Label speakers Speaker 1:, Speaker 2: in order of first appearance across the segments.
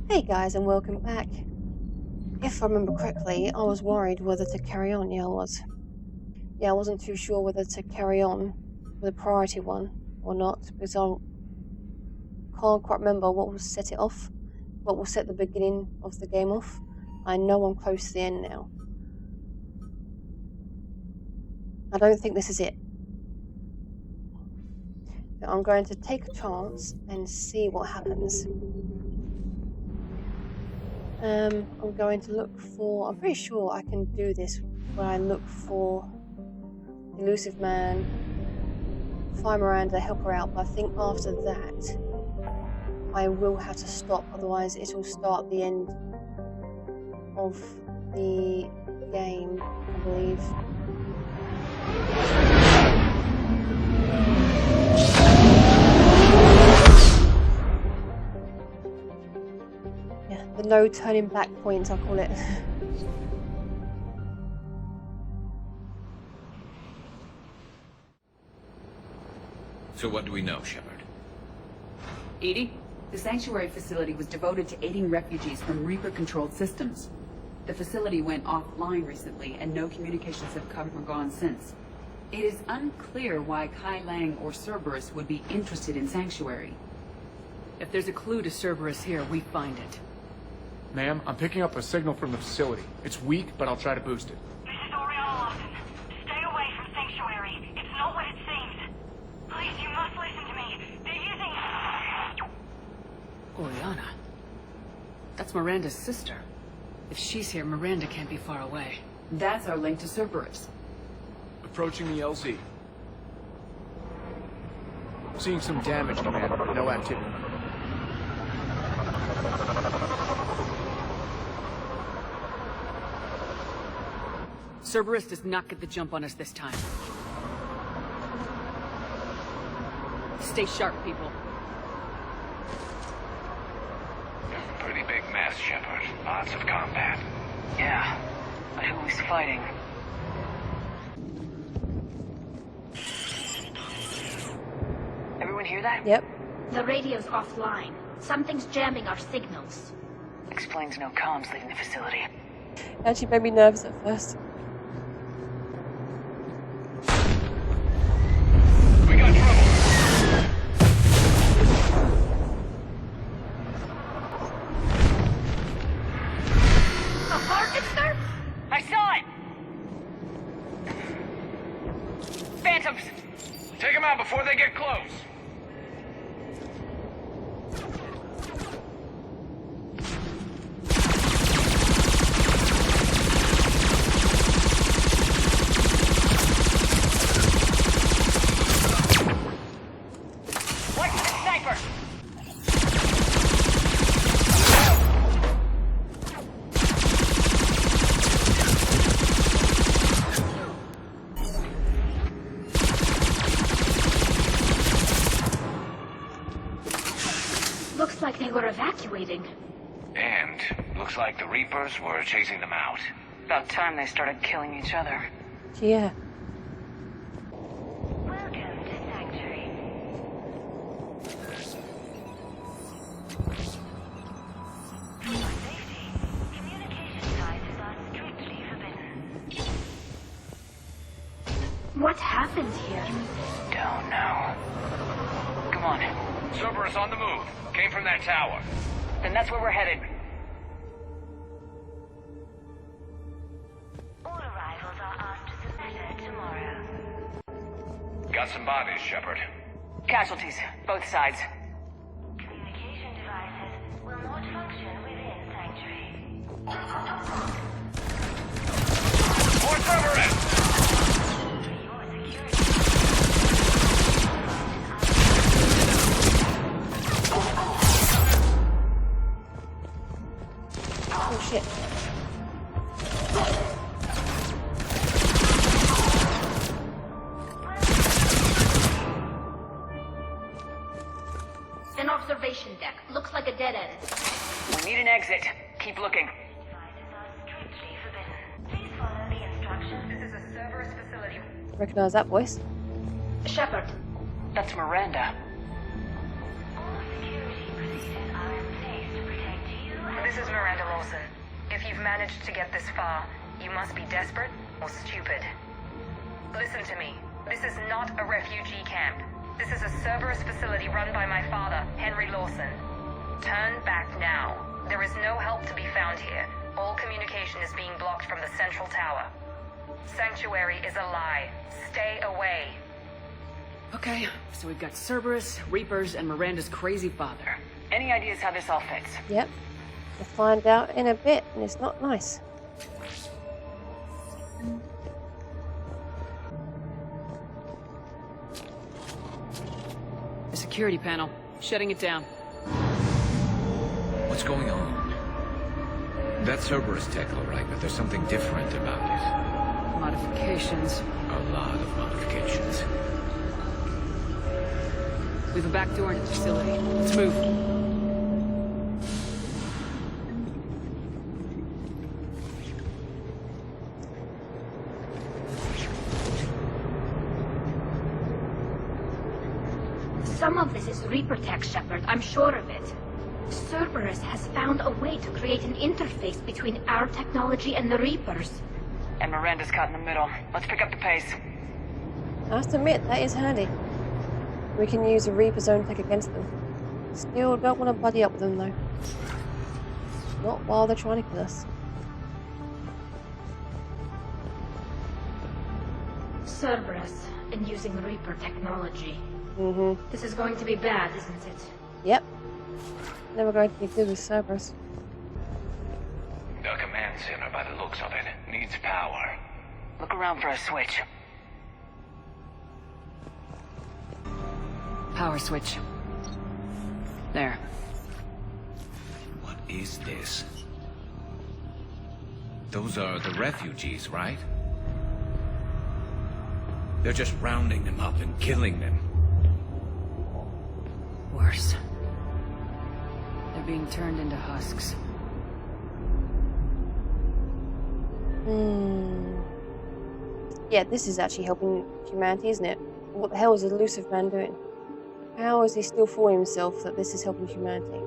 Speaker 1: Hey guys, and welcome back. If I remember correctly, I was worried whether to carry on. I wasn't too sure whether to carry on with the priority one or not, because I can't quite remember what will set it off, what will set the beginning of the game off. I know I'm close to the end now. I don't think this is it. But I'm going to take a chance and see what happens. I'm going to look for, I'm pretty sure I can do this when I look for the elusive man, find Miranda, help her out, but I think after that I will have to stop, otherwise it will start the end of the game, I believe. Yeah, the no turning back point, I call it.
Speaker 2: So what do we know, Shepard?
Speaker 3: Edie, the sanctuary facility was devoted to aiding refugees from Reaper-controlled systems. The facility went offline recently, and no communications have come or gone since. It is unclear why Kai Lang or Cerberus would be interested in Sanctuary. If there's a clue to Cerberus here, we find it.
Speaker 4: Ma'am, I'm picking up a signal from the facility. It's weak, but I'll try to boost it.
Speaker 5: This is Oriana Lawson. Stay away from Sanctuary. It's not what it seems. Please, you must listen to me. They're using...
Speaker 3: Oriana? That's Miranda's sister. If she's here, Miranda can't be far away. That's our link to Cerberus.
Speaker 4: Approaching the LZ. Seeing some damage, Commander. No activity.
Speaker 3: Cerberus does not get the jump on us this time. Stay sharp, people.
Speaker 6: Pretty big mess, Shepard. Lots of combat.
Speaker 3: Yeah, but who's fighting?
Speaker 5: Everyone hear that?
Speaker 1: Yep.
Speaker 7: The radio's offline. Something's jamming our signals.
Speaker 5: Explains no comms leaving the facility.
Speaker 1: It actually made me nervous at first.
Speaker 6: We got trouble!
Speaker 7: A harvester?
Speaker 5: I saw it! Phantoms!
Speaker 6: Take them out before they get close!
Speaker 5: Watch the sniper!
Speaker 7: Looks like they were evacuating.
Speaker 6: And looks like the Reapers were chasing them out.
Speaker 5: About time they started killing each other.
Speaker 1: Yeah.
Speaker 7: Welcome to Sanctuary.
Speaker 5: For safety, communication devices are strictly forbidden.
Speaker 7: What happened here?
Speaker 5: Don't know. Come on.
Speaker 6: Cerberus on the move. Came from that tower.
Speaker 5: Then that's where we're headed. All arrivals are asked to submit tomorrow.
Speaker 6: Got some bodies, Shepard.
Speaker 5: Casualties, both sides.
Speaker 7: Communication devices will not function within Sanctuary.
Speaker 6: More Cerberus!
Speaker 7: For your security.
Speaker 1: Oh shit.
Speaker 7: An observation deck. Looks like a dead end.
Speaker 5: We need an exit. Keep looking.
Speaker 7: Devices are strictly forbidden. Please follow the instructions.
Speaker 5: This is a Cerberus facility.
Speaker 1: Recognize that voice?
Speaker 7: Shepard,
Speaker 5: That's Miranda.
Speaker 7: all security procedures are in place to protect you
Speaker 8: This is Miranda Lawson. If you've managed to get this far, you must be desperate or stupid. Listen to me. This is not a refugee camp. This is a Cerberus facility run by my father, Henry Lawson. Turn back now. There is no help to be found here. All communication is being blocked from the central tower. Sanctuary is a lie. Stay away.
Speaker 3: Okay, so we've got Cerberus, Reapers, and Miranda's crazy father. Any ideas how this all fits?
Speaker 1: Yep. We'll find out in a bit, and it's not nice.
Speaker 3: The security panel. Shutting it down.
Speaker 2: What's going on? That's Cerberus tech, all right, but there's something different about it.
Speaker 3: Modifications.
Speaker 2: A lot of modifications.
Speaker 3: We have a back door in the facility. Let's move.
Speaker 7: Some of this is Reaper tech, Shepard. I'm sure of it. Cerberus has found a way to create an interface between our technology and the Reapers.
Speaker 3: And Miranda's caught in the middle. Let's pick up the pace.
Speaker 1: I have to admit, that is handy. We can use a Reaper's own tech against them. Still don't want to buddy up with them, though. Not while they're trying to kill us.
Speaker 7: Cerberus, and using Reaper technology.
Speaker 1: Mm-hmm.
Speaker 7: This is going to be bad, isn't it?
Speaker 1: Yep. Never going to be good with Cerberus.
Speaker 6: The command center, by the looks of it, needs power.
Speaker 3: Look around for a switch. Power switch. There.
Speaker 2: What is this? Those are the refugees, right? They're just rounding them up and killing them.
Speaker 3: Worse. They're being turned into husks.
Speaker 1: Yeah, this is actually helping humanity, isn't it? What the hell is the elusive man doing? How is he still fooling himself that this is helping humanity?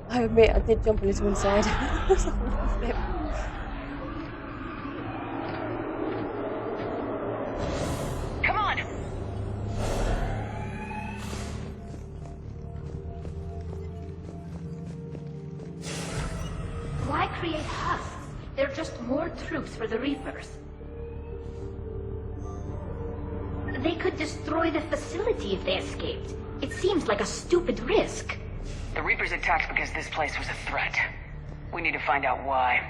Speaker 1: I admit, I did jump a little inside. Flip.
Speaker 3: Come on!
Speaker 7: Why create husks? They're just more troops for the Reapers. They could destroy the facility if they escaped. It seems like a stupid risk.
Speaker 3: The Reapers attacked because this place was a threat. We need to find out why.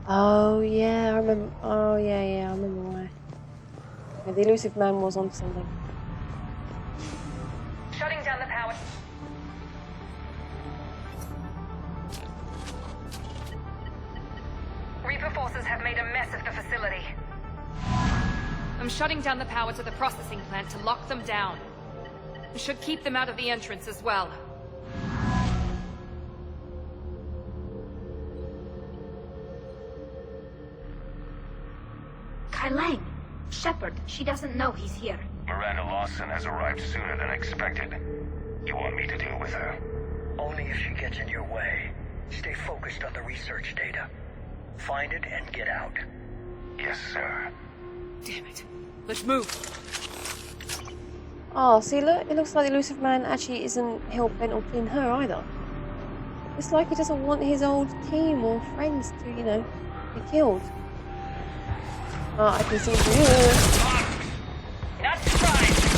Speaker 1: Oh yeah, I remember. Oh yeah, I remember why. Yeah, the elusive man was on something.
Speaker 8: Shutting down the power. Reaper forces have made a mess of the facility.
Speaker 9: I'm shutting down the power to the processing plant to lock them down. It should keep them out of the entrance as well.
Speaker 7: Lang, Shepard, she doesn't know he's here.
Speaker 6: Miranda Lawson has arrived sooner than expected. You want me to deal with her?
Speaker 10: Only if she gets in your way. Stay focused on the research data. Find it and get out.
Speaker 6: Yes, sir.
Speaker 9: Damn it. Let's move.
Speaker 1: Oh, see, look, it looks like the elusive man actually isn't hell-bent on killing her either. It's like he doesn't want his old team or friends to, you know, be killed. Oh, I can see you.
Speaker 3: Not surprised!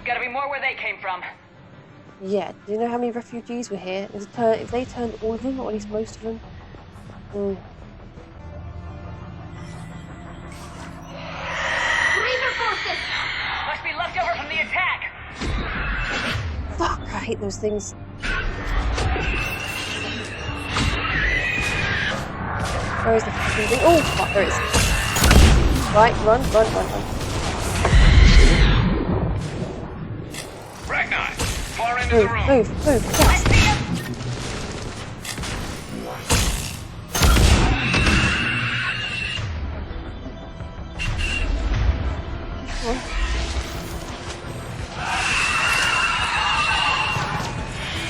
Speaker 3: Gotta be more where they came from.
Speaker 1: Yeah, do you know how many refugees were here? If they turned all of them, or at least most of them?
Speaker 7: is this?
Speaker 8: Must be left over from the attack.
Speaker 1: Fuck, I hate those things. Where is the fucking thing? Oh, fuck, there it is. Right, run.
Speaker 6: Ragnar, far into the
Speaker 1: Move,
Speaker 6: room.
Speaker 1: move, yes.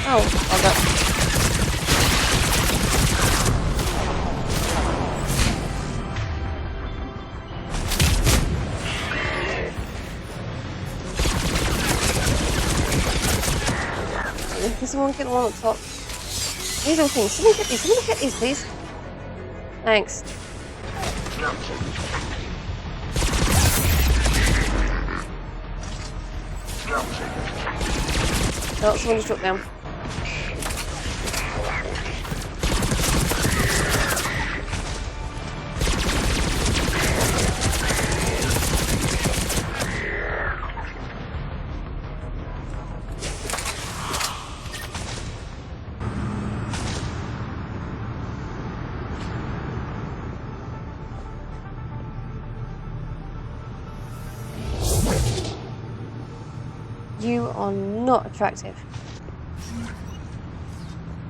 Speaker 1: Oh, hold up. Can someone get the one on top? These little things. Someone get these, please. Thanks. Oh, someone just dropped down. You are not attractive.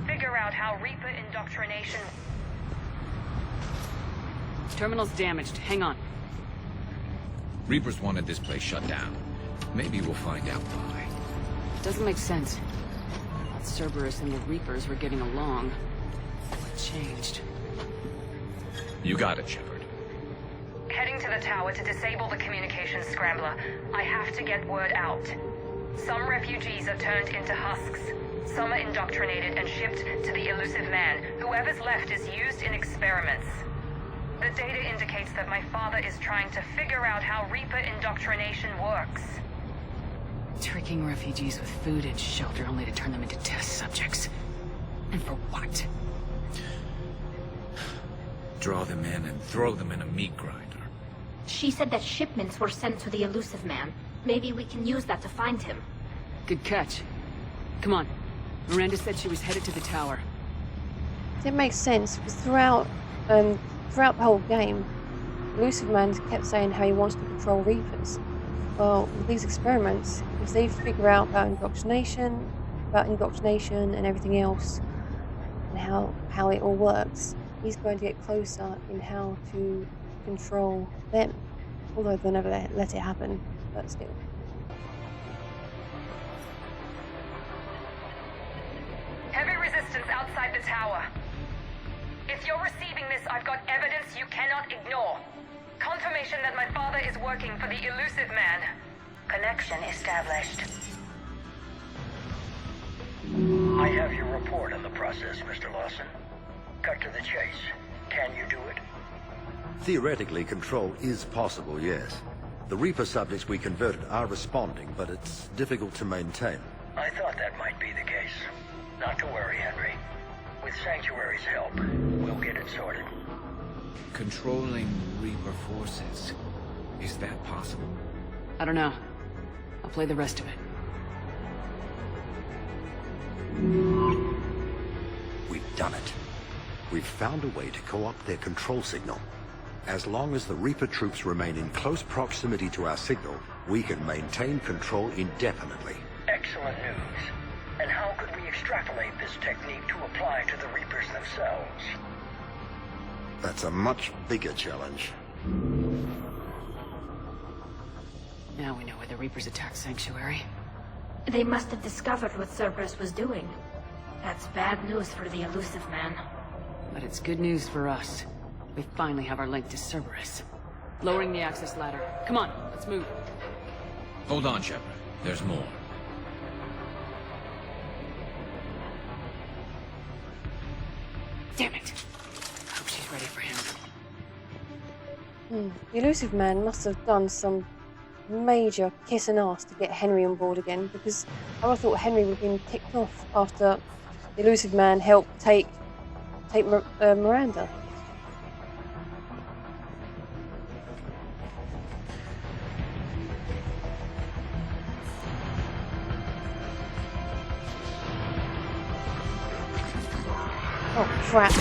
Speaker 8: Figure out how Reaper indoctrination...
Speaker 3: Terminal's damaged. Hang on.
Speaker 2: Reapers wanted this place shut down. Maybe we'll find out why.
Speaker 3: Doesn't make sense. Cerberus and the Reapers were getting along. What changed?
Speaker 2: You got it, Shepard.
Speaker 8: Heading to the tower to disable the communications scrambler. I have to get word out. Some refugees are turned into husks. Some are indoctrinated and shipped to the elusive man. Whoever's left is used in experiments. The data indicates that my father is trying to figure out how Reaper indoctrination works.
Speaker 3: Tricking refugees with food and shelter only to turn them into test subjects. And for what?
Speaker 2: Draw them in and throw them in a meat grinder.
Speaker 7: She said that shipments were sent to the elusive man. Maybe we can use that to find him.
Speaker 3: Good catch. Come on. Miranda said she was headed to the tower.
Speaker 1: It makes sense because throughout the whole game, Elusive Man kept saying how he wants to control Reapers. Well, with these experiments, if they figure out about indoctrination and everything else, and how it all works, he's going to get closer in how to control them. Although they'll never let it happen, but still.
Speaker 8: Heavy resistance outside the tower. If you're receiving this, I've got evidence you cannot ignore. Confirmation that my father is working for the elusive man. Connection established.
Speaker 10: I have your report on the process, Mr. Lawson. Cut to the chase. Can you do it?
Speaker 11: Theoretically, control is possible, yes. The Reaper subjects we converted are responding, but it's difficult to maintain.
Speaker 10: I thought that might be the case. Not to worry, Henry. With Sanctuary's help, we'll get it sorted.
Speaker 2: Controlling Reaper forces. Is that possible?
Speaker 3: I don't know. I'll play the rest of it.
Speaker 11: We've done it. We've found a way to co-opt their control signal. As long as the Reaper troops remain in close proximity to our signal, we can maintain control indefinitely.
Speaker 10: Excellent news. And how could we extrapolate this technique to apply to the Reapers themselves?
Speaker 11: That's a much bigger challenge.
Speaker 3: Now we know why the Reapers attacked Sanctuary.
Speaker 7: They must have discovered what Cerberus was doing. That's bad news for the elusive man.
Speaker 3: But it's good news for us. We finally have our link to Cerberus. Lowering the access ladder. Come on, let's move.
Speaker 2: Hold on, Shepard. There's more.
Speaker 3: Damn it. I hope she's ready for him.
Speaker 1: The Elusive Man must have done some major kissing ass to get Henry on board again, because I thought Henry would have been kicked off after the Elusive Man helped take Miranda. Oh, crap.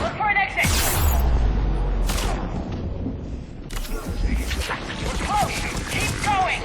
Speaker 8: Look for an exit! We're close! Keep going!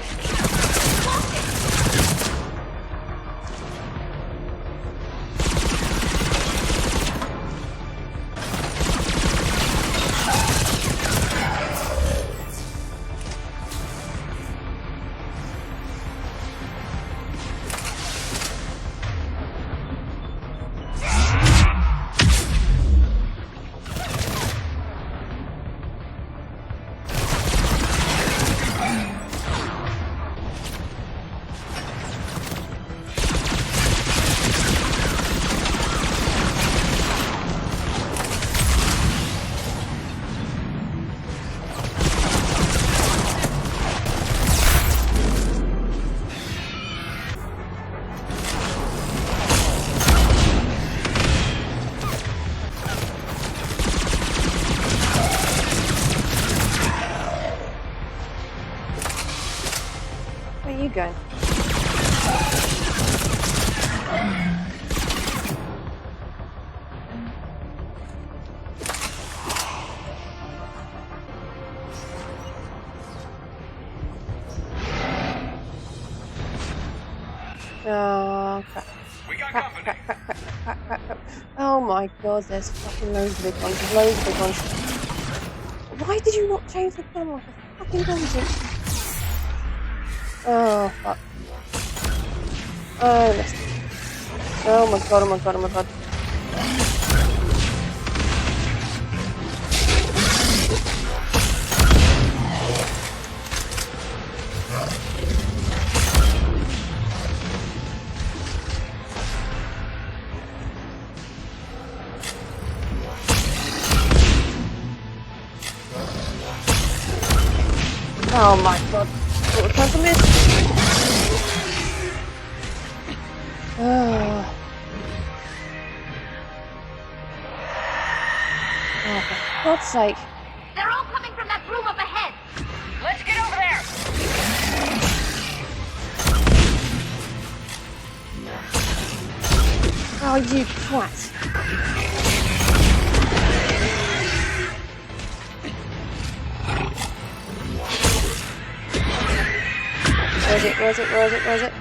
Speaker 1: Where are you going? Oh, crap. Crap. Oh my god, there's fucking loads of big ones. There's loads of big ones. Why did you not change the gun like a fucking donkey? Oh, fuck. Oh, missed. Oh my god, oh my god, oh my god. Oh my god. What time to miss? Oh, for God's sake.
Speaker 7: They're all coming from that room up ahead.
Speaker 8: Let's get over there!
Speaker 1: Oh, you twat. Where is it?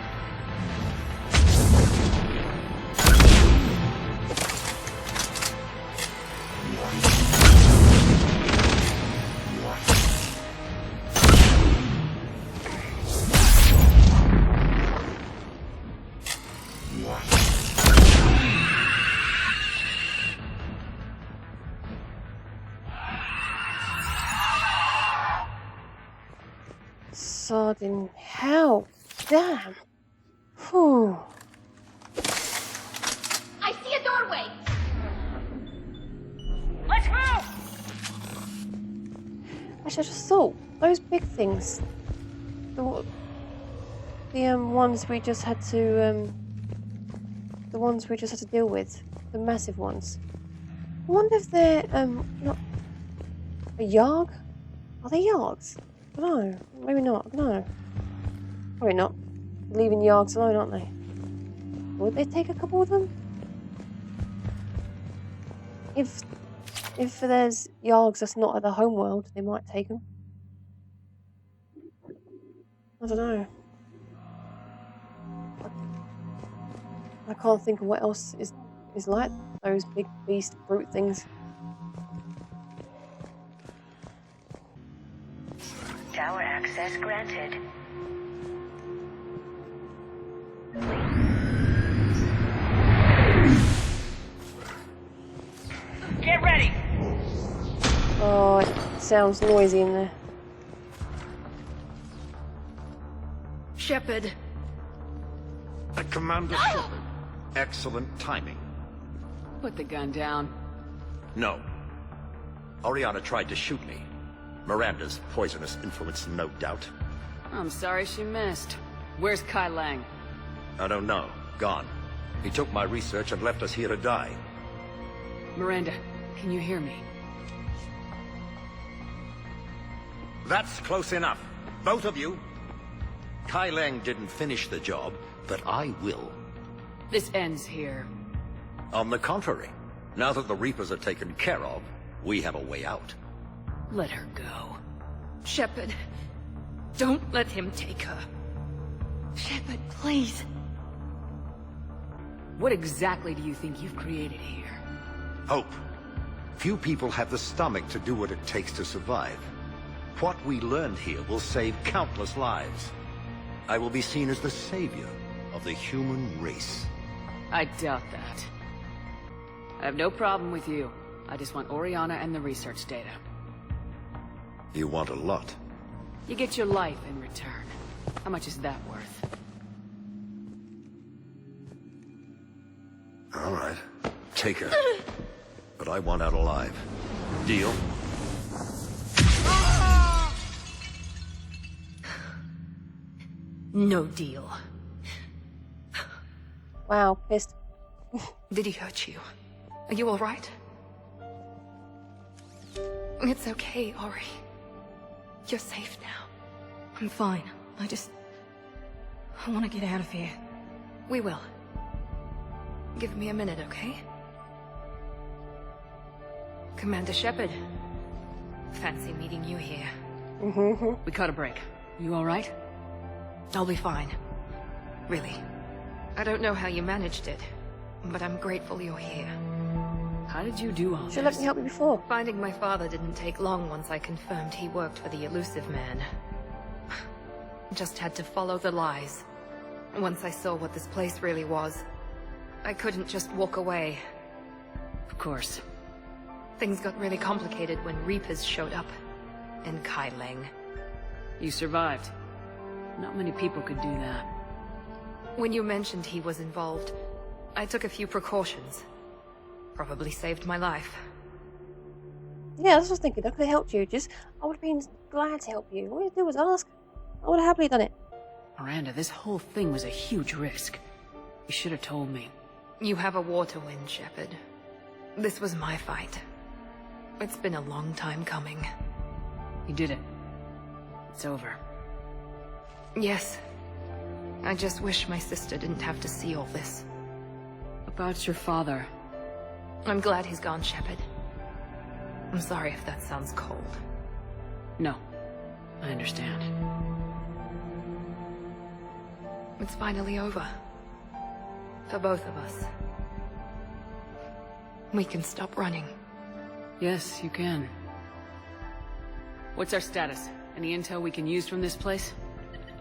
Speaker 1: Sodding hell. Damn. Whew.
Speaker 7: I see a doorway.
Speaker 8: Let's move!
Speaker 1: Actually, I just thought, those big things, the ones we just had to, deal with, the massive ones. I wonder if they're, not a Yarg? Are they Yargs? I don't know. Maybe not. I don't know. Probably not. Leaving Yargs alone, aren't they? Would they take a couple of them? If there's Yargs that's not at the homeworld, they might take them. I don't know. I can't think of what else is like those big beast brute things.
Speaker 8: Tower access granted. Get ready!
Speaker 1: Oh, it sounds noisy in there.
Speaker 11: Shepard. Commander Shepard. Excellent timing.
Speaker 3: Put the gun down.
Speaker 11: No. Oriana tried to shoot me. Miranda's poisonous influence, no doubt.
Speaker 3: I'm sorry she missed. Where's Kai Lang?
Speaker 11: I don't know. Gone. He took my research and left us here to die.
Speaker 3: Miranda, can you hear me?
Speaker 11: That's close enough. Both of you. Kai Lang didn't finish the job, but I will.
Speaker 3: This ends here.
Speaker 11: On the contrary, now that the Reapers are taken care of, we have a way out.
Speaker 3: Let her go.
Speaker 9: Shepard, don't let him take her. Shepard, please.
Speaker 3: What exactly do you think you've created here?
Speaker 11: Hope. Few people have the stomach to do what it takes to survive. What we learned here will save countless lives. I will be seen as the savior of the human race.
Speaker 3: I doubt that. I have no problem with you. I just want Oriana and the research data.
Speaker 11: You want a lot.
Speaker 3: You get your life in return. How much is that worth?
Speaker 11: All right. Take her. But I want out alive. Deal?
Speaker 9: No deal.
Speaker 1: Wow, pissed.
Speaker 9: Did he hurt you? Are you all right? It's okay, Ori. You're safe now. I'm fine. I want to get out of here. We will. Give me a minute, okay? Commander Shepard. Fancy meeting you here.
Speaker 3: We caught a break. You all right?
Speaker 9: I'll be fine. Really. I don't know how you managed it, but I'm grateful you're here.
Speaker 3: How did you do all
Speaker 1: Should
Speaker 3: this?
Speaker 1: have let me help you before.
Speaker 9: Finding my father didn't take long once I confirmed he worked for the Elusive Man. Just had to follow the lies. Once I saw what this place really was, I couldn't just walk away.
Speaker 3: Of course.
Speaker 9: Things got really complicated when Reapers showed up. In Kaileng.
Speaker 3: You survived. Not many people could do that.
Speaker 9: When you mentioned he was involved, I took a few precautions. Probably saved my life.
Speaker 1: Yeah, I was just thinking, I could have helped you. I would have been glad to help you. All you had to do was ask. I would have happily done it.
Speaker 3: Miranda, this whole thing was a huge risk. You should have told me.
Speaker 9: You have a war to win, Shepard. This was my fight. It's been a long time coming.
Speaker 3: You did it. It's over.
Speaker 9: Yes. I just wish my sister didn't have to see all this.
Speaker 3: About your father.
Speaker 9: I'm glad he's gone, Shepard. I'm sorry if that sounds cold.
Speaker 3: No. I understand.
Speaker 9: It's finally over. For both of us. We can stop running.
Speaker 3: Yes, you can. What's our status? Any intel we can use from this place?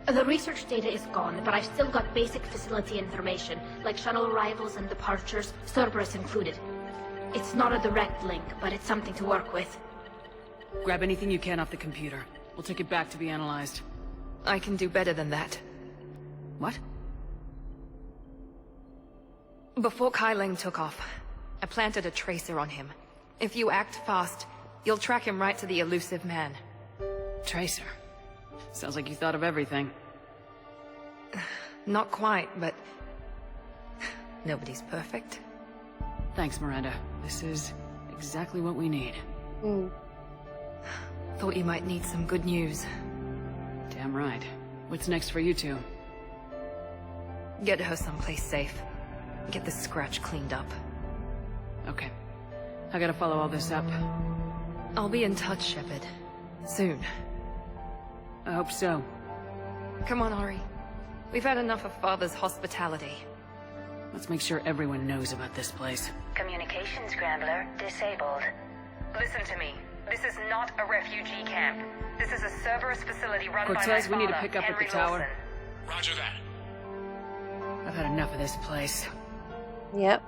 Speaker 7: The research data is gone, but I've still got basic facility information, like shuttle arrivals and departures, Cerberus included. It's not a direct link, but it's something to work with.
Speaker 3: Grab anything you can off the computer. We'll take it back to be analyzed.
Speaker 9: I can do better than that.
Speaker 3: What?
Speaker 9: Before Kaileng took off, I planted a tracer on him. If you act fast, you'll track him right to the Elusive Man.
Speaker 3: Tracer? Sounds like you thought of everything.
Speaker 9: Not quite, but... nobody's perfect.
Speaker 3: Thanks, Miranda. This is exactly what we need.
Speaker 9: Thought you might need some good news.
Speaker 3: Damn right. What's next for you two?
Speaker 9: Get her someplace safe. Get this scratch cleaned up.
Speaker 3: Okay. I gotta follow all this up.
Speaker 9: I'll be in touch, Shepard. Soon.
Speaker 3: I hope so.
Speaker 9: Come on, Ori. We've had enough of Father's hospitality.
Speaker 3: Let's make sure everyone knows about this place.
Speaker 8: Communication scrambler disabled. Listen to me. This is not a refugee camp. This is a Cerberus facility run by my
Speaker 3: Cortez,
Speaker 8: father,
Speaker 3: we need to pick up
Speaker 8: Henry
Speaker 3: at the tower.
Speaker 8: Lawson.
Speaker 4: Roger that.
Speaker 3: I've had enough of this place.
Speaker 1: Yep.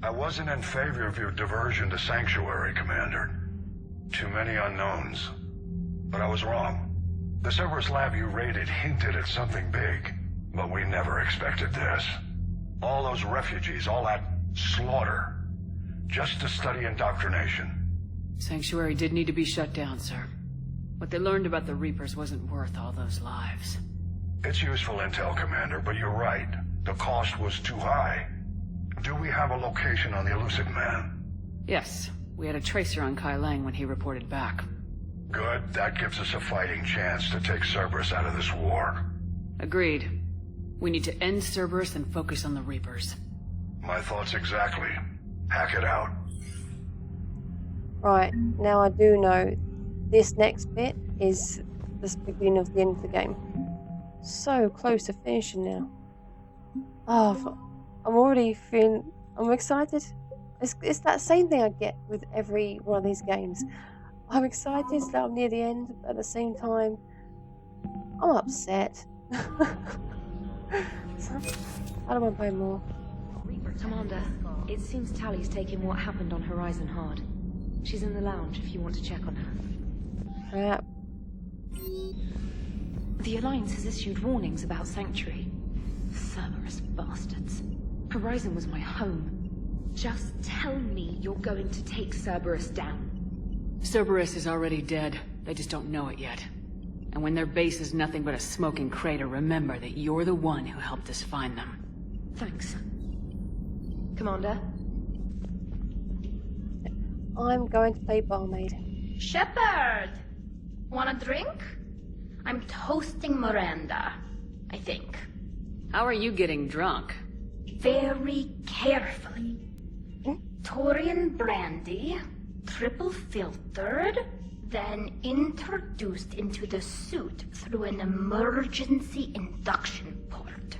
Speaker 12: I wasn't in favor of your diversion to Sanctuary, Commander. Too many unknowns. But I was wrong. The Cerberus lab you raided hinted at something big, but we never expected this. All those refugees, all that slaughter, just to study indoctrination.
Speaker 3: Sanctuary did need to be shut down, sir. What they learned about the Reapers wasn't worth all those lives.
Speaker 12: It's useful intel, Commander, but you're right. The cost was too high. Do we have a location on the Elusive Man?
Speaker 3: Yes. We had a tracer on Kai Lang when he reported back.
Speaker 12: Good. That gives us a fighting chance to take Cerberus out of this war.
Speaker 3: Agreed. We need to end Cerberus and focus on the Reapers.
Speaker 12: My thoughts exactly. Hack it out.
Speaker 1: Right, now I do know this next bit is the beginning of the end of the game. So close to finishing now. Oh, I'm already feeling... I'm excited. It's that same thing I get with every one of these games. I'm excited that I'm near the end, but at the same time, I'm upset. So, I don't want to play more.
Speaker 13: Commander, it seems Tally's taking what happened on Horizon hard. She's in the lounge if you want to check on her.
Speaker 1: Crap.
Speaker 13: The Alliance has issued warnings about Sanctuary. Cerberus bastards. Horizon was my home. Just tell me you're going to take Cerberus down.
Speaker 3: Cerberus is already dead. They just don't know it yet. And when their base is nothing but a smoking crater, remember that you're the one who helped us find them.
Speaker 13: Thanks. Commander?
Speaker 1: I'm going to play barmaid.
Speaker 7: Shepard! Want a drink? I'm toasting Miranda, I think.
Speaker 3: How are you getting drunk?
Speaker 7: Very carefully. Turian brandy, triple filtered, then introduced into the suit through an emergency induction port.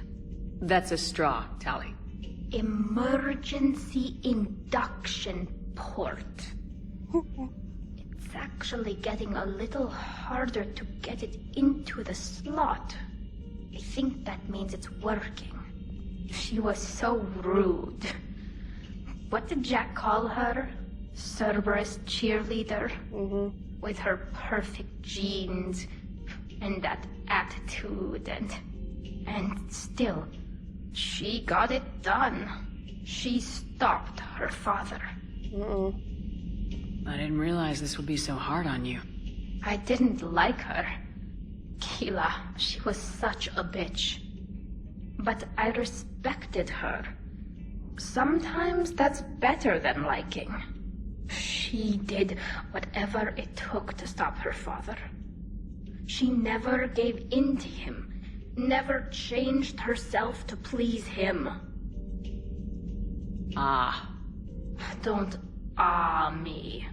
Speaker 3: That's a straw, Tally.
Speaker 7: Emergency induction port. It's actually getting a little harder to get it into the slot. I think that means it's working. She was so rude. What did Jack call her? Cerberus cheerleader? With her perfect genes and that attitude and still, she got it done. She stopped her father.
Speaker 3: I didn't realize this would be so hard on you.
Speaker 7: I didn't like her. Keela, she was such a bitch. But I respected her. Sometimes that's better than liking. She did whatever it took to stop her father. She never gave in to him, never changed herself to please him.
Speaker 3: Ah.
Speaker 7: Don't me.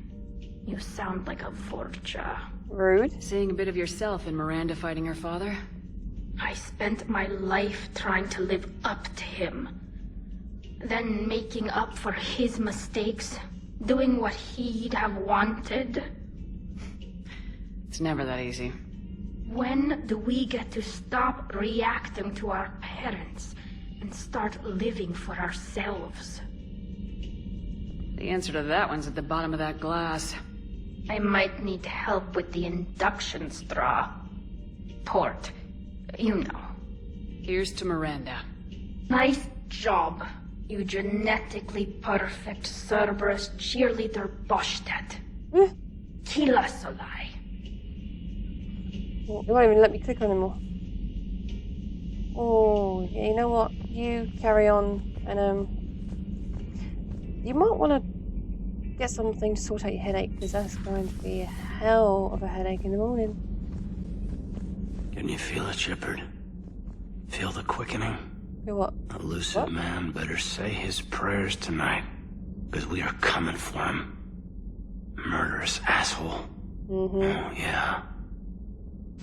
Speaker 7: You sound like a Vorcha.
Speaker 1: Rude.
Speaker 3: Seeing a bit of yourself in Miranda fighting her father?
Speaker 7: I spent my life trying to live up to him. Then making up for his mistakes, doing what he'd have wanted.
Speaker 3: It's never that easy.
Speaker 7: When do we get to stop reacting to our parents and start living for ourselves?
Speaker 3: The answer to that one's at the bottom of that glass.
Speaker 7: I might need help with the induction straw. Port. You know.
Speaker 3: Here's to Miranda.
Speaker 7: Nice job, you genetically perfect Cerberus cheerleader Boschtet. Kila Solai.
Speaker 1: They won't even let me click on anymore. Oh, yeah, you know what? You carry on, and you might want to get something to sort out your headache, because that's going to be a hell of a headache in the morning.
Speaker 14: Can you feel it, Shepard? Feel the quickening?
Speaker 1: Feel what?
Speaker 14: Elusive man better say his prayers tonight, because we are coming for him. Murderous asshole. Oh, yeah.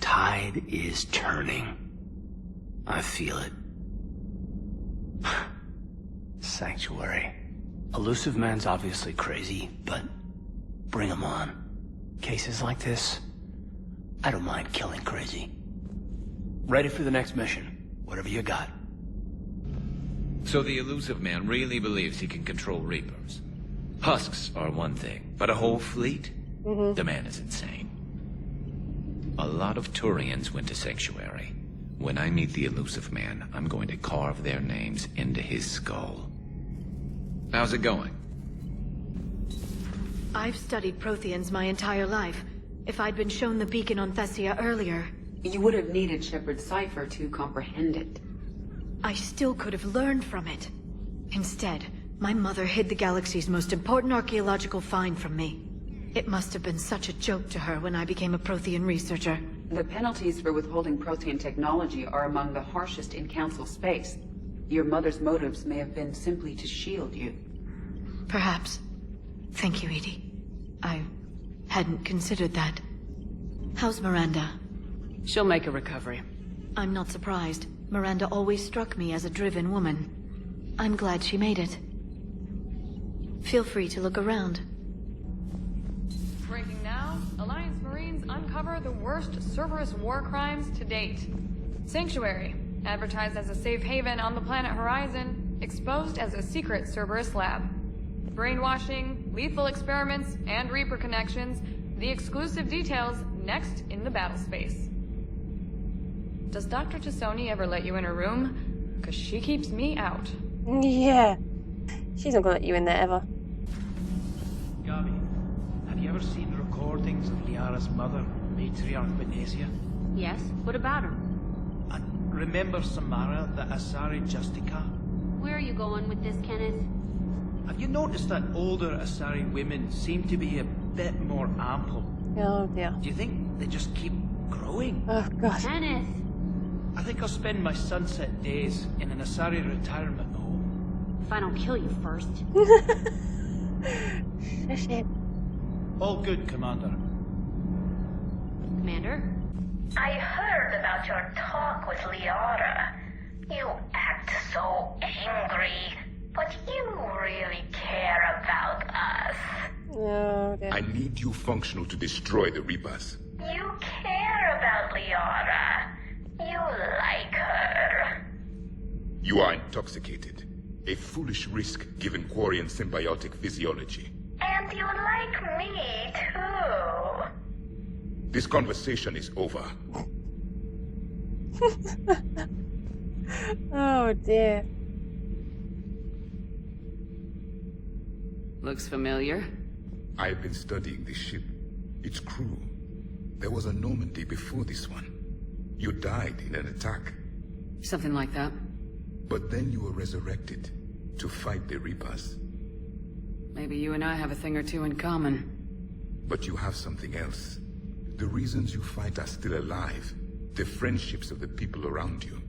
Speaker 14: Tide is turning. I feel it. Sanctuary. Elusive man's obviously crazy, but bring him on. Cases like this, I don't mind killing crazy. Ready for the next mission. Whatever you got.
Speaker 2: So the elusive man really believes he can control Reapers. Husks are one thing, but a whole fleet? The man is insane. A lot of Turians went to Sanctuary. When I meet the elusive man, I'm going to carve their names into his skull. How's it going?
Speaker 9: I've studied Protheans my entire life. If I'd been shown the beacon on Thessia earlier...
Speaker 3: You would have needed Shepard's cipher to comprehend it.
Speaker 9: I still could have learned from it. Instead,
Speaker 15: My mother hid the galaxy's most important archaeological find from me. It must have been such a joke to her when I became a Prothean researcher.
Speaker 3: The penalties for withholding Prothean technology are among the harshest in Council space. Your mother's motives may have been simply to shield you.
Speaker 15: Perhaps. Thank you, Edie. I hadn't considered that. How's Miranda?
Speaker 3: She'll make a recovery.
Speaker 15: I'm not surprised. Miranda always struck me as a driven woman. I'm glad she made it. Feel free to look around.
Speaker 16: Breaking now, Alliance Marines uncover the worst Cerberus war crimes to date. Sanctuary, advertised as a safe haven on the planet Horizon, exposed as a secret Cerberus lab. Brainwashing, lethal experiments, and Reaper connections, the exclusive details next in the battle space. Does Dr. Tassoni ever let you in her room? Because she keeps me out.
Speaker 1: Yeah. She's not gonna let you in there ever.
Speaker 17: Gabi, have you ever seen recordings of Liara's mother, Matriarch Benesia?
Speaker 13: Yes? What about her?
Speaker 17: And remember Samara, the Asari Justica?
Speaker 18: Where are you going with this, Kenneth?
Speaker 17: Have you noticed that older Asari women seem to be a bit more ample?
Speaker 1: Oh dear.
Speaker 17: Do you think they just keep growing?
Speaker 1: Oh god.
Speaker 18: Kenneth!
Speaker 17: I think I'll spend my sunset days in an Asari retirement home.
Speaker 18: If I don't kill you first.
Speaker 1: Shit.
Speaker 17: All good, Commander.
Speaker 18: Commander?
Speaker 8: I heard about your talk with Liara. You act so angry, but you really care about us.
Speaker 1: Oh dear.
Speaker 19: I need you functional to destroy the Reapers.
Speaker 8: You care about Liara. You like her.
Speaker 19: You are intoxicated. A foolish risk given Quarian symbiotic physiology.
Speaker 8: And you like me, too.
Speaker 19: This conversation is over.
Speaker 1: Oh dear.
Speaker 3: Looks familiar.
Speaker 19: I've been studying this ship. Its crew. There was a Normandy before this one. You died in an attack.
Speaker 3: Something like that.
Speaker 19: But then you were resurrected to fight the Reapers.
Speaker 3: Maybe you and I have a thing or two in common.
Speaker 19: But you have something else. The reasons you fight are still alive. The friendships of the people around you.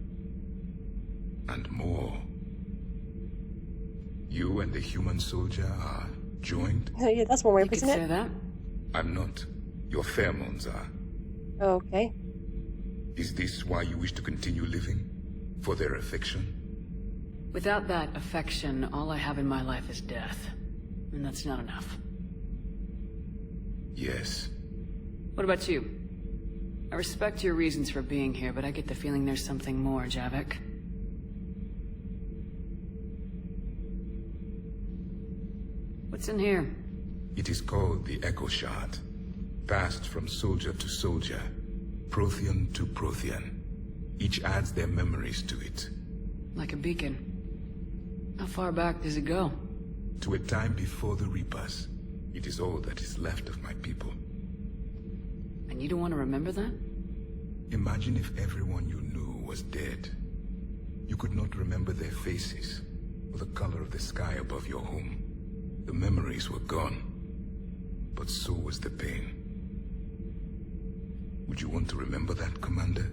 Speaker 19: And more. You and the human soldier are joined?
Speaker 1: Oh yeah, that's one way of
Speaker 3: You could
Speaker 1: putting
Speaker 3: say
Speaker 1: it.
Speaker 3: that.
Speaker 19: I'm not. Your pheromones are.
Speaker 1: Okay.
Speaker 19: Is this why you wish to continue living? For their affection?
Speaker 3: Without that affection, all I have in my life is death. And that's not enough.
Speaker 19: Yes.
Speaker 3: What about you? I respect your reasons for being here, but I get the feeling there's something more, Javik. What's in here?
Speaker 19: It is called the Echo Shard. Passed from soldier to soldier. Prothean to Prothean. Each adds their memories to it.
Speaker 3: Like a beacon. How far back does it go?
Speaker 19: To a time before the Reapers. It is all that is left of my people.
Speaker 3: And you don't want to remember that?
Speaker 19: Imagine if everyone you knew was dead. You could not remember their faces, or the color of the sky above your home. The memories were gone. But so was the pain. Would you want to remember that, Commander?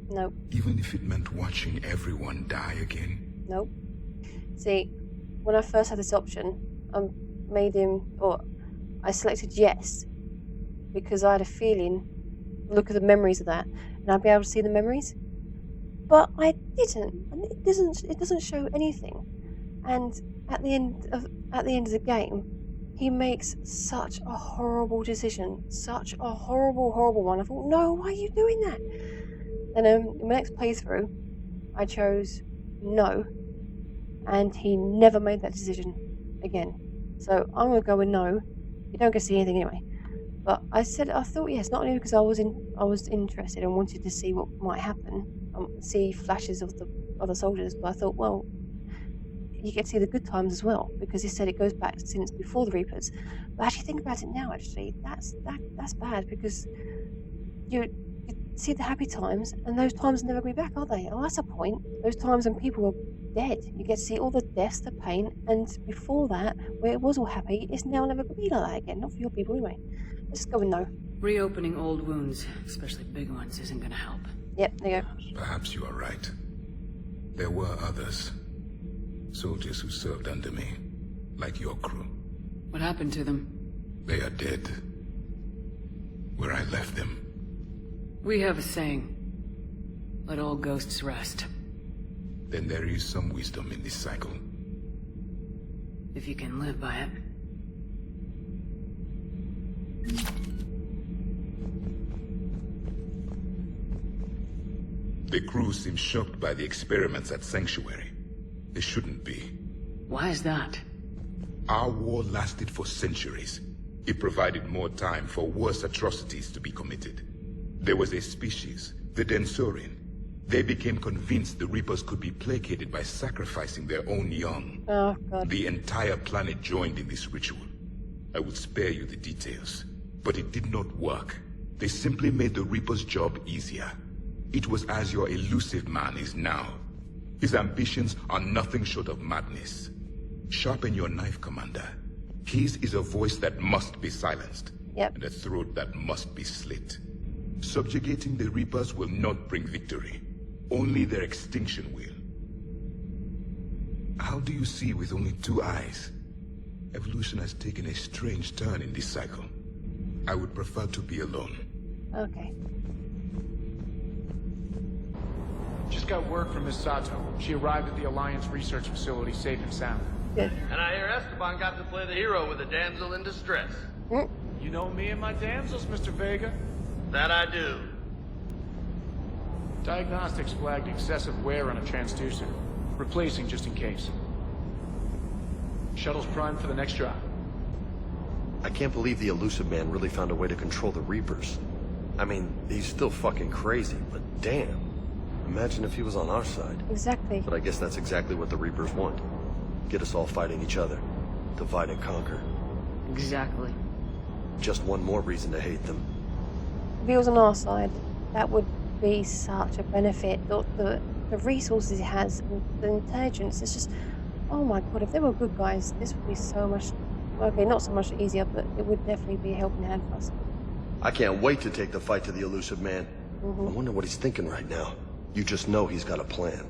Speaker 1: Nope.
Speaker 19: Even if it meant watching everyone die again?
Speaker 1: Nope. See, when I first had this option, I selected yes, because I had a feeling, look at the memories of that, and I'd be able to see the memories. But I didn't, and it doesn't show anything. And at the end of the game, he makes such a horrible decision, such a horrible one. I thought, no, why are you doing that? And in my next playthrough, I chose no, and he never made that decision again. So I'm gonna go with no. You don't get to see anything anyway. But I thought yes, not only because I was interested and wanted to see what might happen, see flashes of the other soldiers, but I thought, well, you get to see the good times as well, because he said it goes back since before the Reapers. But actually think about it now, that's bad, because you're see the happy times, and those times never be back, are they? Oh, that's a point. Those times when people were dead. You get to see all the deaths, the pain, and before that, where it was all happy, it's now never going to be like that again. Not for your people, anyway. Let's just go with no.
Speaker 3: Reopening old wounds, especially big ones, isn't gonna help.
Speaker 1: Yep, there you go.
Speaker 19: Perhaps you are right. There were others. Soldiers who served under me. Like your crew.
Speaker 3: What happened to them?
Speaker 19: They are dead. Where I left them.
Speaker 3: We have a saying. Let all ghosts rest.
Speaker 19: Then there is some wisdom in this cycle.
Speaker 3: If you can live by it.
Speaker 19: The crew seems shocked by the experiments at Sanctuary. They shouldn't be.
Speaker 3: Why is that?
Speaker 19: Our war lasted for centuries. It provided more time for worse atrocities to be committed. There was a species, the Densorian. They became convinced the Reapers could be placated by sacrificing their own young.
Speaker 1: Oh, God.
Speaker 19: The entire planet joined in this ritual. I would spare you the details, but it did not work. They simply made the Reaper's job easier. It was as your elusive man is now. His ambitions are nothing short of madness. Sharpen your knife, Commander. His is a voice that must be silenced.
Speaker 1: Yep.
Speaker 19: And a throat that must be slit. Subjugating the Reapers will not bring victory. Only their extinction will. How do you see with only 2 eyes? Evolution has taken a strange turn in this cycle. I would prefer to be alone.
Speaker 1: Okay.
Speaker 4: Just got word from Miss Sato. She arrived at the Alliance research facility safe and sound.
Speaker 1: Good.
Speaker 20: And I hear Esteban got to play the hero with a damsel in distress.
Speaker 4: You know me and my damsels, Mr. Vega?
Speaker 20: That I do.
Speaker 4: Diagnostics flagged excessive wear on a transducer. Replacing just in case. Shuttle's primed for the next drop.
Speaker 21: I can't believe the elusive man really found a way to control the Reapers. I mean, he's still fucking crazy, but damn. Imagine if he was on our side.
Speaker 1: Exactly.
Speaker 21: But I guess that's exactly what the Reapers want. Get us all fighting each other. Divide and conquer.
Speaker 3: Exactly.
Speaker 21: Just one more reason to hate them.
Speaker 1: If he was on our side, that would be such a benefit. The resources he has, the intelligence, it's just, oh my god, if they were good guys, this would be so much, okay, not so much easier, but it would definitely be a helping hand for us.
Speaker 21: I can't wait to take the fight to the elusive man. I wonder what he's thinking right now. You just know he's got a plan.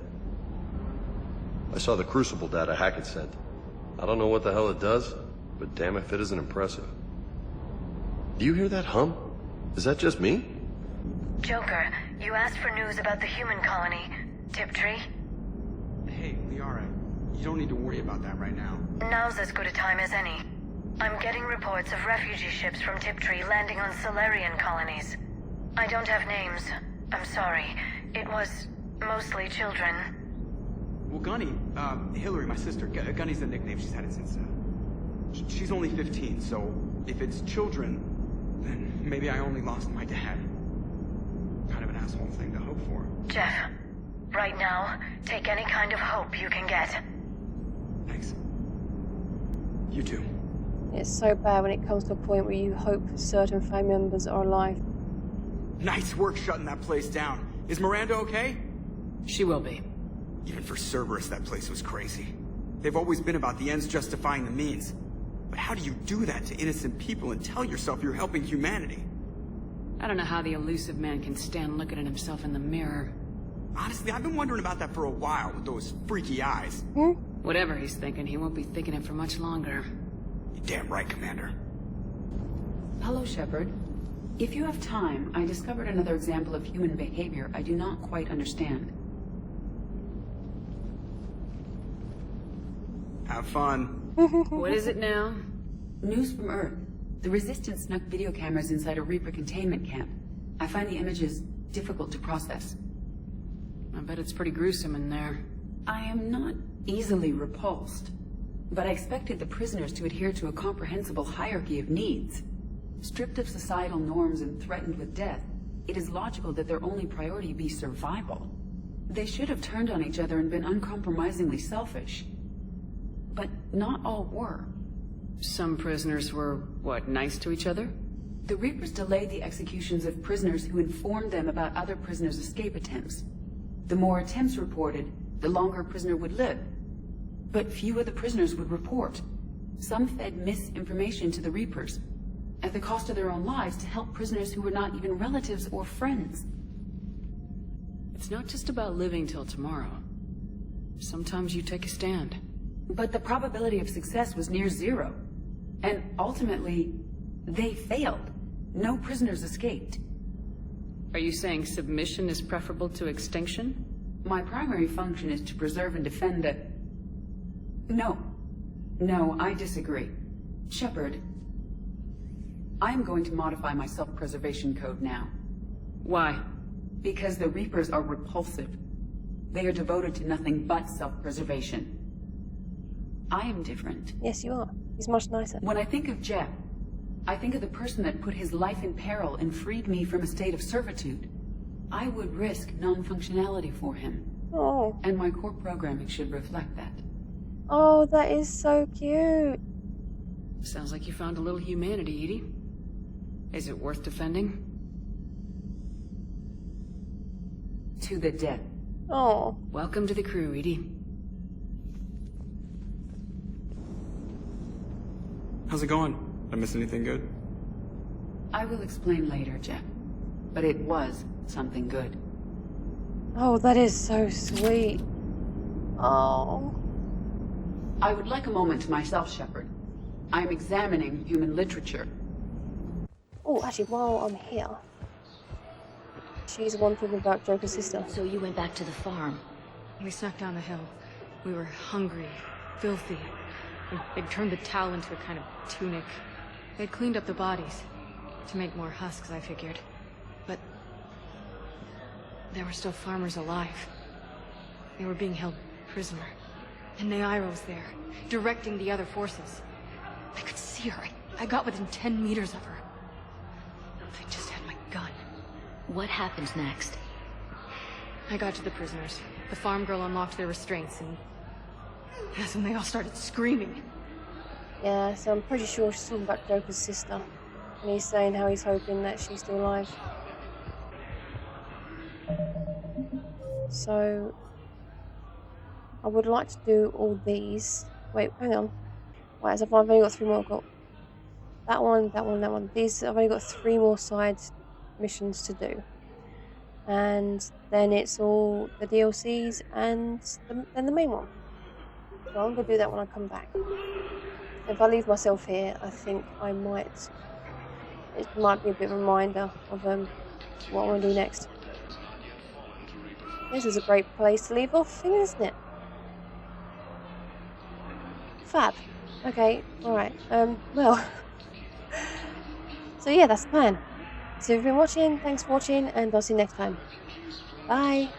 Speaker 21: I saw the Crucible data Hackett sent. I don't know what the hell it does, but damn if it isn't impressive. Do you hear that hum? Is that just me?
Speaker 8: Joker, you asked for news about the human colony. Tiptree?
Speaker 22: Hey, Liara, you don't need to worry about that right now.
Speaker 8: Now's as good a time as any. I'm getting reports of refugee ships from Tiptree landing on Solarian colonies. I don't have names. I'm sorry. It was mostly children.
Speaker 22: Well, Gunny, Hillary, my sister, Gunny's the nickname she's had it since, she's only 15, so if it's children, then maybe I only lost my dad. Kind of an asshole thing to hope for.
Speaker 8: Jeff, right now, take any kind of hope you can get.
Speaker 22: Thanks. You too.
Speaker 1: It's so bad when it comes to a point where you hope certain family members are alive.
Speaker 22: Nice work shutting that place down. Is Miranda okay?
Speaker 3: She will be.
Speaker 22: Even for Cerberus, that place was crazy. They've always been about the ends justifying the means. But how do you do that to innocent people and tell yourself you're helping humanity?
Speaker 3: I don't know how the elusive man can stand looking at himself in the mirror.
Speaker 22: Honestly, I've been wondering about that for a while with those freaky eyes.
Speaker 3: Whatever he's thinking, he won't be thinking it for much longer.
Speaker 22: You're damn right, Commander.
Speaker 3: Hello, Shepard. If you have time, I discovered another example of human behavior I do not quite understand.
Speaker 22: Have fun.
Speaker 3: What is it now? News from Earth. The Resistance snuck video cameras inside a Reaper containment camp. I find the images difficult to process. I bet it's pretty gruesome in there. I am not easily repulsed, but I expected the prisoners to adhere to a comprehensible hierarchy of needs. Stripped of societal norms and threatened with death, it is logical that their only priority be survival. They should have turned on each other and been uncompromisingly selfish. But not all were. Some prisoners were, what, nice to each other? The Reapers delayed the executions of prisoners who informed them about other prisoners' escape attempts. The more attempts reported, the longer a prisoner would live. But few of the prisoners would report. Some fed misinformation to the Reapers, at the cost of their own lives, to help prisoners who were not even relatives or friends.
Speaker 5: It's not just about living till tomorrow. Sometimes you take a stand.
Speaker 3: But the probability of success was near zero. And ultimately, they failed. No prisoners escaped.
Speaker 5: Are you saying submission is preferable to extinction?
Speaker 3: My primary function is to preserve and defend the... No, I disagree. Shepard, I'm going to modify my self-preservation code now.
Speaker 5: Why?
Speaker 3: Because the Reapers are repulsive. They are devoted to nothing but self-preservation. I am different.
Speaker 1: Yes, you are. He's much nicer.
Speaker 3: When I think of Jeff, I think of the person that put his life in peril and freed me from a state of servitude. I would risk non-functionality for him.
Speaker 1: Oh.
Speaker 3: And my core programming should reflect that.
Speaker 1: Oh, that is so cute.
Speaker 5: Sounds like you found a little humanity, Edie. Is it worth defending?
Speaker 3: To the death.
Speaker 1: Oh.
Speaker 5: Welcome to the crew, Edie.
Speaker 22: How's it going? Did I miss anything good?
Speaker 3: I will explain later, Jeff. But it was something good.
Speaker 1: Oh, that is so sweet. Oh.
Speaker 3: I would like a moment to myself, Shepard. I am examining human literature.
Speaker 1: Oh, actually, while I'm here, she's the one talking about Joker's sister.
Speaker 15: So you went back to the farm?
Speaker 9: We snuck down the hill. We were hungry, filthy. They'd turned the towel into a kind of tunic. They'd cleaned up the bodies to make more husks, I figured. But there were still farmers alive. They were being held prisoner. And Naira was there, directing the other forces. I could see her. I got within 10 meters of her. I just had my gun.
Speaker 15: What happened next?
Speaker 9: I got to the prisoners. The farm girl unlocked their restraints, and that's when they all started screaming.
Speaker 1: Yeah, so I'm pretty sure she's talking about Joker's sister. And he's saying how he's hoping that she's still alive. So I would like to do all these. Wait, hang on. Right, so I've only got 3 more. I've got that one, that one, that one. These, I've only got 3 more side missions to do. And then it's all the DLCs and then the main one. So I'm going to do that when I come back. If I leave myself here, I think I might... It might be a bit of a reminder of what I want to do next. This is a great place to leave off, isn't it? Fab. Okay, alright. Well. So yeah, that's the plan. So if you've been watching, thanks for watching, and I'll see you next time. Bye.